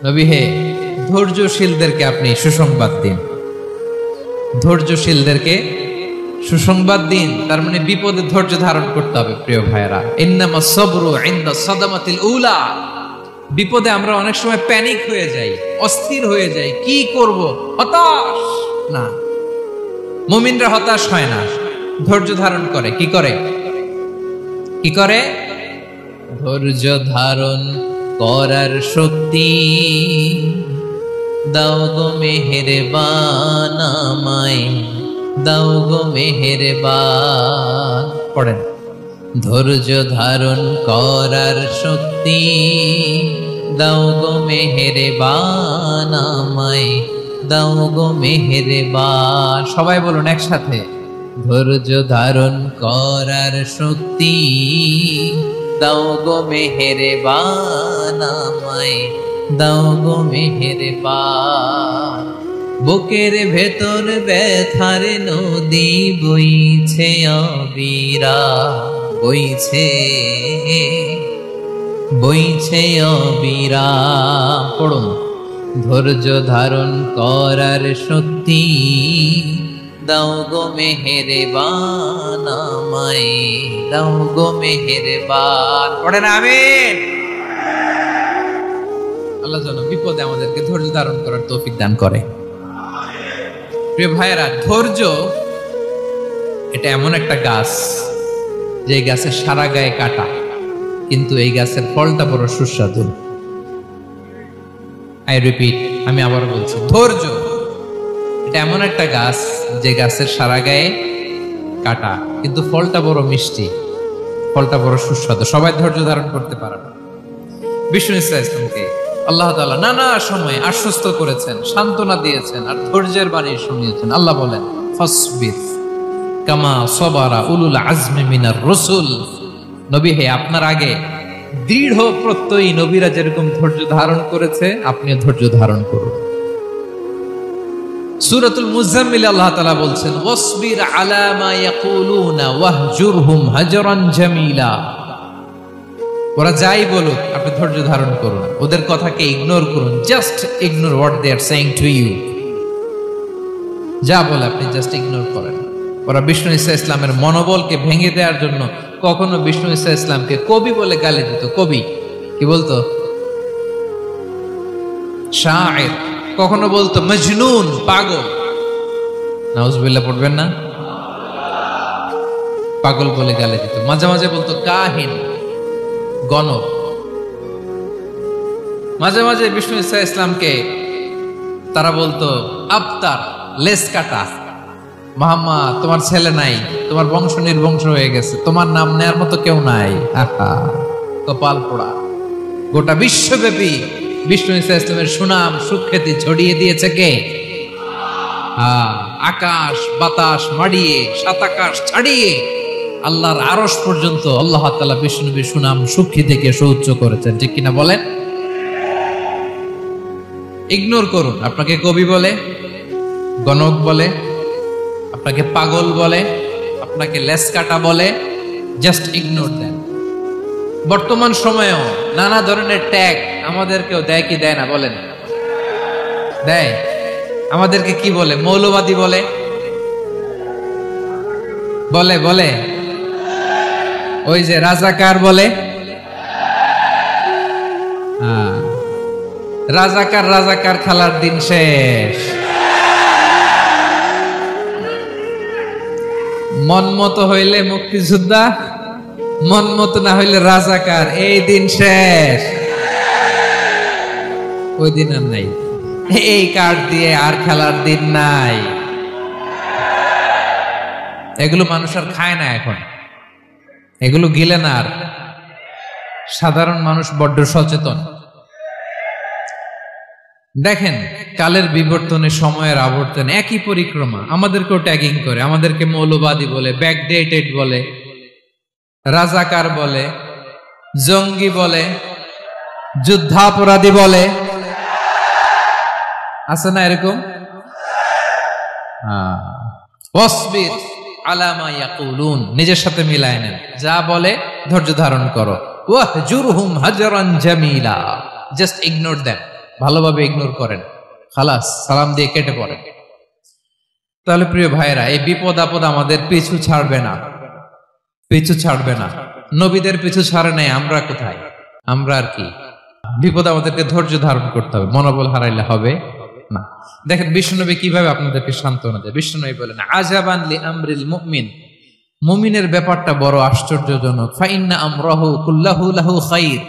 নবী হে, ধৈর্যশীলদেরকে আপনি সুসংবাদ দিন। ধৈর্যশীলদেরকে সুসংবাদ দিন, তার মানে বিপদে ধৈর্য ধারণ করতে হবে। প্রিয় ভাইয়েরা, ইন্নামাস সাবরু ইনদা সাদামাতিল উলা। বিপদে আমরা অনেক সময় প্যানিক হয়ে যাই, অস্থির হয়ে যাই, কি করব, হতাশ না। মুমিনরা হতাশ হয় না, ধৈর্য ধারণ করে। কি করে? কি করে? ধৈর্য ধারণ করার শক্তি দাও গো মেহেরবান আমায়, দাও গো মেহেরবান। পড়েন, ধৈর্য ধারণ করার শক্তি দাও গো মেহেরবান আমায়, দাও গো মেহেরবান। সবাই বলুন একসাথে, ধৈর্য ধারণ করার শক্তি দাও গো মেহেরবান আমায়, দাও গো মেহেরবান। বুকের ভেতর ব্যথার নদী বইছে অবিরা, বইছে বইছে অবিরা। পড়ুন, ধৈর্য ধারণ করার শক্তি দাও গো মেহেরবান আমায়, দাও গো মেহেরবান। পড়েন আমিন। আল্লাহ যেন বিপদে আমাদেরকে ধৈর্য ধারণ করার তৌফিক দান করে। প্রিয় ভাইয়েরা, ধৈর্য এটা এমন একটা গাছ, যে গাছের সারা গায়ে কাটা, কিন্তু এই গাছের ফলটা বড় সুস্বাদু। আই রিপিট, আমি আবার বলছি, ধৈর্য এটা এমন একটা গাছ, যে গাছের সারা গায়ে কাটা, কিন্তু ফলটা বড় মিষ্টি, ফলটা বড় সুস্বাদু। সবাই ধৈর্য ধারণ করতে পারে না। বিষ্ণু ইসলামকে আল্লাহ তাআলা নানা সময় আশ্বস্ত করেছেন, সান্ত্বনা দিয়েছেন, আর ধৈর্যের বাণী শুনিয়েছেন। আল্লাহ বলেন, ফাসবির কামা সাবারা উলুল আজমি মিনার রাসূল। নবী হে, আপনার আগে দৃঢ় প্রত্যয়ী নবীরা যেরকম ধৈর্য ধারণ করেছে, আপনিও ধৈর্য ধারণ করুন। সূরাতুল মুজাম্মিল আল্লাহ তাআলা বলছেন, ওয়াসবির আলা মা ইয়াকুলুনা ওয়াহজুরহুম হাজরান জামিলা। ওরা যাই বলুক, আপনি ধৈর্য ধারণ করুন, ওদের কথাকে ইগনোর করুন। Just ignore what they are saying to you. যা বলে আপনি জাস্ট ইগনোর করেন। ওরা বিষ্ণু ঈসা ইসলামের মনোবলকে ভেঙে দেওয়ার জন্য কখনো বিষ্ণু ঈসা ইসলামকে কবি বলে গালি দিত। কবি কি বলতো? শায়ের। কখনো বলতো মজনুন, পাগল। নাউজুবিল্লাহ পড়বেন না? পাগল বলে গালি দিত। মাঝে মাঝে বলতো কাহিন, গণক। মাঝে মাঝে বিষ্ণু ঈসা ইসলামকে তারা বলতো আবতার, লেস কাটা। মুহাম্মদ, তোমার ছেলে নাই, তোমার বংশ নির্বংশ হয়ে গেছে, তোমার নাম নেয়ার মতো কেউ নাই। আহা, কপাল পোড়া। গোটা বিশ্বব্যাপী বিষ্ণু ঈসা ইসলামের সুনাম সুখ্যাতি ছড়িয়ে দিয়েছে কে? আকাশ বাতাস মাড়িয়ে, সাত আকাশ ছাড়িয়ে আল্লাহর আরশ পর্যন্ত আল্লাহ তাআলা বিষ্ণু নবীর সুনাম সুখ্যাতিকে সুউচ্চ করেছেন। ঠিক কিনা বলেন? ইগনোর করুন। আপনাকে কবি বলে, গণক বলে, আপনাকে পাগল বলে, আপনাকে লেসকাটা বলে, জাস্ট ইগনোর দেন। বর্তমান সময়েও নানা ধরনের ট্যাগ আমাদেরকেও দেয় কি দেয় না বলেন? দেয়। আমাদেরকে কি বলে? মৌলবাদী বলে, বলে বলে ওই যে রাজাকার বলে। রাজাকার রাজাকার খেলার দিন শেষ। মন মতো হইলে মুক্তিযোদ্ধা, মন মতো না হইলে রাজাকার, এই দিন শেষ। ওই দিন আর নাই। এই কার্ড দিয়ে আর খেলার দিন নাই। এগুলো মানুষ আর খায় না এখন, এগুলো গিলে না আর। সাধারণ মানুষ বড্ড সচেতন। দেখেন, কালের বিবর্তনে, সময়ের আবর্তনে একই পরিক্রমা আমাদেরকেও ট্যাগিং করে। আমাদেরকে মৌলবাদী বলে, ব্যাকডেটেড বলে, রাজাকার বলে, জঙ্গি বলে, যুদ্ধাপরাধী বলে। আছে না এরকম? ওয়াসবির আলা মা ইয়াকুলুন, নিজের সাথে মিলায় নেন। যা বলে ধৈর্য ধারণ করো। ওয়াহজুরহুম হাজরান জামিলা, জাস্ট ইগনোর দেম। ভালোভাবে ইগনোর করেন, খালাস সালাম দিয়ে কেটে পড়েন। তাহলে প্রিয় ভাইরা, এই বিপদ আপদ আমাদের পিছু ছাড়বে না, পিছু ছাড়বে না। নবীদের পিছু ছাড়ে নাই, আমরা কোথায়? আমরা আর কি? বিপদ আমাদেরকে ধৈর্য ধারণ করতে হবে, মনোবল হারাইলে হবে না। দেখেন বিশ্বনবী কিভাবে আপনাদেরকে সান্ত্বনা দেয়। বিশ্বনবী বলেন, আজাবান লি আমরিল মুমিন, মুমিনের ব্যাপারটা বড় আশ্চর্যজনক। ফাইন্না আমরাহু কুল্লাহু লাহু খাইর,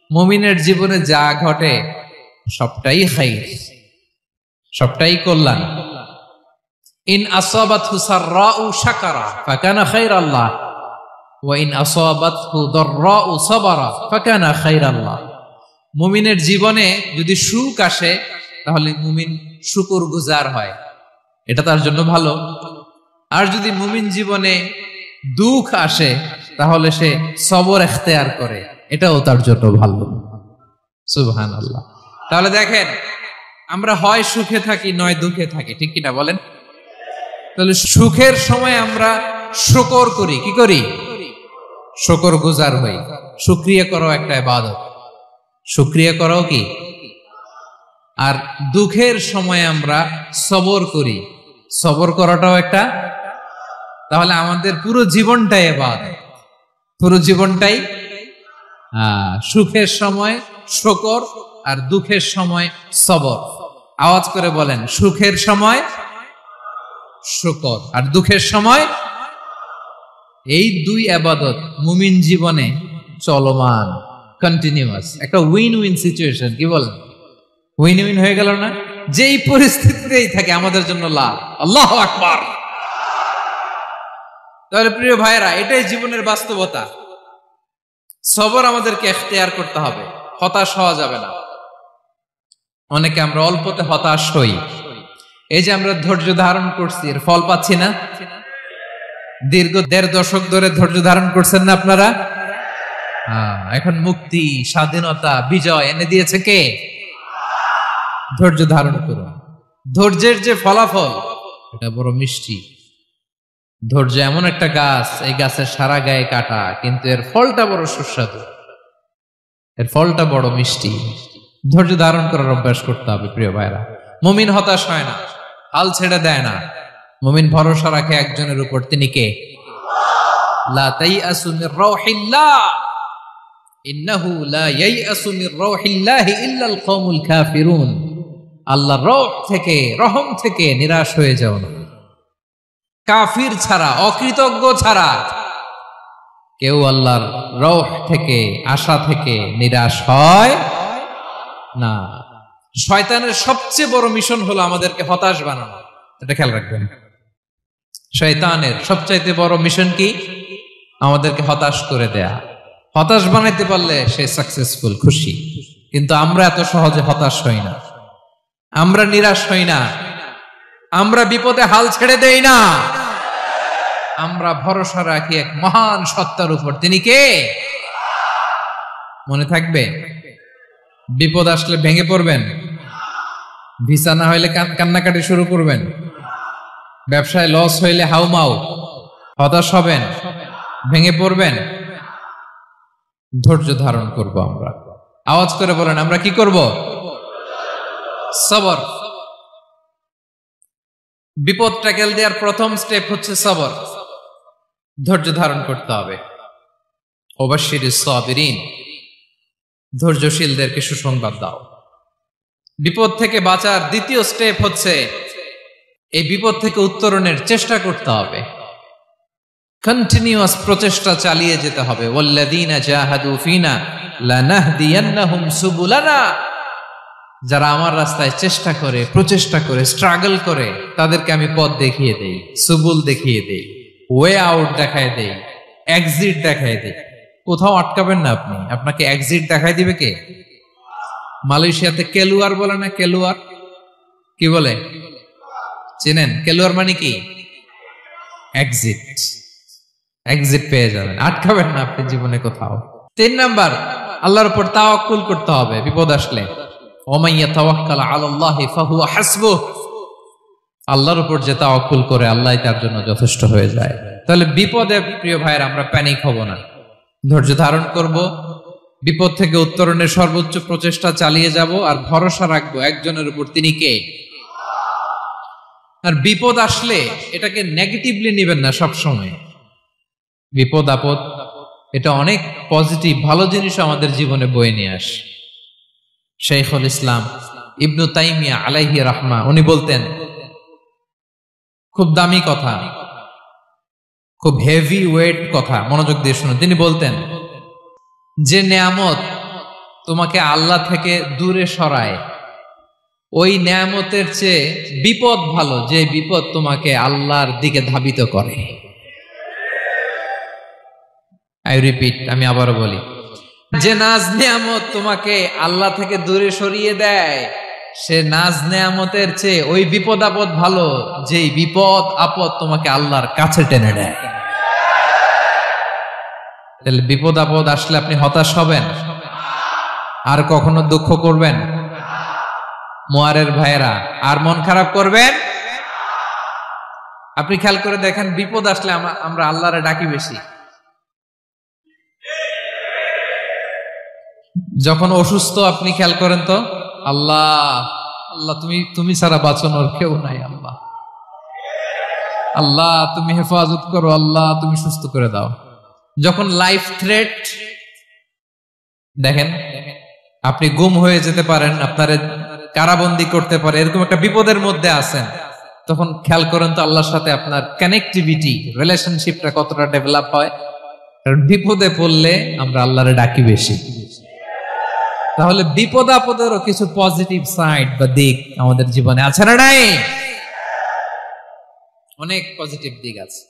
মুমিনের জীবনে যা ঘটে সবটাই খাইর, সবটাই কল্যাণ। ইন আসাবাতহু সাররাউ শাকারা ফাকানা খাইরাল্লাহ ওয়া ইন আসাবাতহু দাররাউ সাবারা ফাকানা খাইরাল্লাহ। মুমিনের জীবনে যদি সুখ আসে তাহলে মুমিন শুকরগুজার হয়, এটা তার জন্য ভালো। আর যদি মুমিন জীবনে দুঃখ আসে তাহলে সে সবর ইখতিয়ার করে, এটাও তার জন্য ভালো। সুবহানাল্লাহ। তাহলে দেখেন, আমরা হয় সুখে থাকি নয় দুঃখে থাকি, ঠিক কিনা বলেন? তাহলে সুখের সময় আমরা শুকর করি, কি করি? শুকরগুজার হই। শুকরিয়া করাও একটা ইবাদত, শুকরিয়া করাও কি? আর দুঃখের সময় আমরা সবর করি, সবর করাটাও একটা। তাহলে আমাদের পুরো জীবনটাই ইবাদত, পুরো জীবনটাই সুখের সময় শুকর আর দুঃখের সময় সবর। আওয়াজ করে বলেন, সুখের সময় শুকর আর দুঃখের সময়। এই দুই ইবাদত মুমিন জীবনে চলমান, কন্টিনিউয়াস, একটা উইন উইন সিচুয়েশন। কি বলেন? উইন উইন হয়ে গেল না? যেই পরিস্থিতিতেই থাকে আমাদের জন্য লাভ। আল্লাহু আকবার। তাহলে প্রিয় ভাইরা, এটাই জীবনের বাস্তবতা। সবর আমাদেরকে ইখতিয়ার করতে হবে, হতাশ হওয়া যাবে না। অনেকে আমরা অল্পতে হতাশ হই। এই যে আমরা ধৈর্য ধারণ করছি, এর ফল পাচ্ছি না? দীর্ঘ 1.5 দশক ধরে ধৈর্য ধারণ করছেন না আপনারা? এখন মুক্তি, স্বাধীনতা, বিজয় এনে দিয়েছে কে? ধৈর্য ধারণ করুন। ধৈর্যের যে ফলাফল, এটা বড় মিষ্টি। ধৈর্য এমন একটা গাছ, এই গাছের সারা গায়ে কাটা, কিন্তু এর ফলটা বড় সুস্বাদু, এর ফলটা বড় মিষ্টি। ধৈর্য ধারণ করার অভ্যাস করতে হবে প্রিয় ভাইরা। মুমিন হতাশ হয় না, হাল ছেড়ে দেয় না। মুমিন ভরসা রাখে একজনের উপর, তিনি কে? লা তাইআসু মির রাউহিল্লাহ ইন্নাহু লা ইয়াইআসু মির রাউহিল্লাহি ইল্লাল কওমুল কাফিরুন। আল্লাহর রহ থেকে, রহম থেকে নিরাশ হয়ে যাও না। কাফির ছাড়া, অকৃতজ্ঞ ছাড়া কেউ আল্লাহর রহ থেকে, আশা থেকে নিরাশ হয় না। শয়তানের সবচেয়ে বড় মিশন হলো আমাদেরকে হতাশ বানানো, এটা খেয়াল রাখবেন। শয়তানের সবচাইতে বড় মিশন কি? আমাদেরকে হতাশ করে দেয়া। হতাশ বানাইতে পারলে সে সাকসেসফুল, খুশি। কিন্তু আমরা এত সহজে হতাশ হই না, আমরা নিরাশ হই না, আমরা বিপদে হাল ছেড়ে দেই না। আমরা ভরসা রাখি এক মহান সত্তার উপর, তিনি কে? মনে থাকবে, বিপদ আসলে ভেঙে পড়বেন, ভিসা না হইলে কান্নাকাটি শুরু করবেন, ব্যবসায় লস হইলে হাউমাউ, হতাশ হবেন, ভেঙে পড়বেন। ধৈর্য ধারণ করব আমরা। আওয়াজ করে বলেন, আমরা কি করব? সবর। বিপদ ট্যাকেল দেওয়ার প্রথম স্টেপ হচ্ছে সবর, ধৈর্য ধারণ করতে হবে। ওয়াবাশশিরিস সাবিরিন, ধৈর্যশীলদেরকে সুসংবাদ দাও। বিপদ থেকে বাঁচার দ্বিতীয় স্টেপ হচ্ছে এই বিপদ থেকে উত্তরণের চেষ্টা করতে হবে, কন্টিনিউয়াস প্রচেষ্টা চালিয়ে যেতে হবে। ওয়াল্লাযীনা জাহাদু ফিনা লানাহদিয়ান্নাহুম সুবুলানা, যারা আমার রাস্তায় চেষ্টা করে, প্রচেষ্টা করে, স্ট্রাগল করে, তাদেরকে আমি পথ দেখিয়ে দেই, সুবুল দেখিয়ে দেই, ওয়ে আউট দেখায় দেই, এক্সিট দেখায় দেই। কোথাও আটকাবেন না আপনি, আপনাকে এক্সিট দেখায় দিবে কে? মালয়েশিয়াতে কেলুয়ার বলে না? কেলুয়ার কি বলে চেনেন? কেলুয়ার মানে কি? এক্সিট। এক্সিট পেয়ে যাবেন, আটকাবেন না আপনি জীবনে কোথাও। 3 নাম্বার, আল্লাহর উপর তাওয়াক্কুল করতে হবে বিপদ আসলে। ওমান ইয়াতাওয়াক্কাল আলাল্লাহি ফাহুয়া হাসবুহ, আল্লাহর উপর যে তাওয়াক্কুল করে আল্লাহই তার জন্য যথেষ্ট হয়ে যায়। তাহলে বিপদে প্রিয় ভাইয়ের আমরা প্যানিক হব না, ধৈর্য ধারণ করব, বিপদ থেকে উত্তরণের সর্বোচ্চ প্রচেষ্টা চালিয়ে যাব আর ভরসা রাখবো একজনের উপর, তিনি কে? আর বিপদ আসলে এটাকে নেগেটিভলি নেবেন না। সব সময় বিপদ আপদ এটা অনেক পজিটিভ ভালো জিনিস আমাদের জীবনে বয়ে নিয়ে আসে। শাইখুল ইসলাম ইবনু তাইমিয়া আলাইহি রাহমা উনি বলতেন, খুব দামি কথা, খুব হেভি ওয়েট কথা, মনোযোগ দিয়ে শুনুন। তিনি বলতেন, যে নেয়ামত তোমাকে আল্লাহ থেকে দূরে সরায়, ওই নেয়ামতের চেয়ে বিপদ ভালো, যে বিপদ তোমাকে আল্লাহর দিকে ধাবিত করে। আই রিপিট, আমি আবারও বলি, যে নাজ নেয়ামত তোমাকে আল্লাহ থেকে দূরে সরিয়ে দেয়, সে নাজ নেয়ামতের চেয়ে ওই বিপদ আপদ ভালো, যেই বিপদ আপদ তোমাকে আল্লাহর কাছে টেনে নেয়। তাহলে বিপদ আপদ আসলে আপনি হতাশ হবেন? আর কখনো দুঃখ করবেন? মোয়ারের ভাইয়েরা, আর মন খারাপ করবেন? আপনি খেয়াল করে দেখেন, বিপদ আসলে আমরা আল্লাহরে ডাকি বেশি। যখন অসুস্থ আপনি খেয়াল করেন তো, আল্লাহ আল্লাহ তুমি ছাড়া বাঁচানোর কেউ নাই, আল্লাহ আল্লাহ তুমি হেফাজত করো, আল্লাহ তুমি সুস্থ করে দাও। যখন লাইফ থ্রেট, দেখেন আপনি গুম হয়ে যেতে পারেন, আপনারে কারাবন্দী করতে পারে, এরকম একটা বিপদের মধ্যে আছেন, তখন খেয়াল করেন তো আল্লাহর সাথে আপনার কানেক্টিভিটি, রিলেশনশিপটা কতটা ডেভেলপ হয়। কারণ বিপদে পড়লে আমরা আল্লাহরে ডাকি বেশি। তাহলে বিপদ আপদেরও কিছু পজিটিভ সাইড বা দিক আমাদের জীবনে আছে না নাই? অনেক পজিটিভ দিক আছে।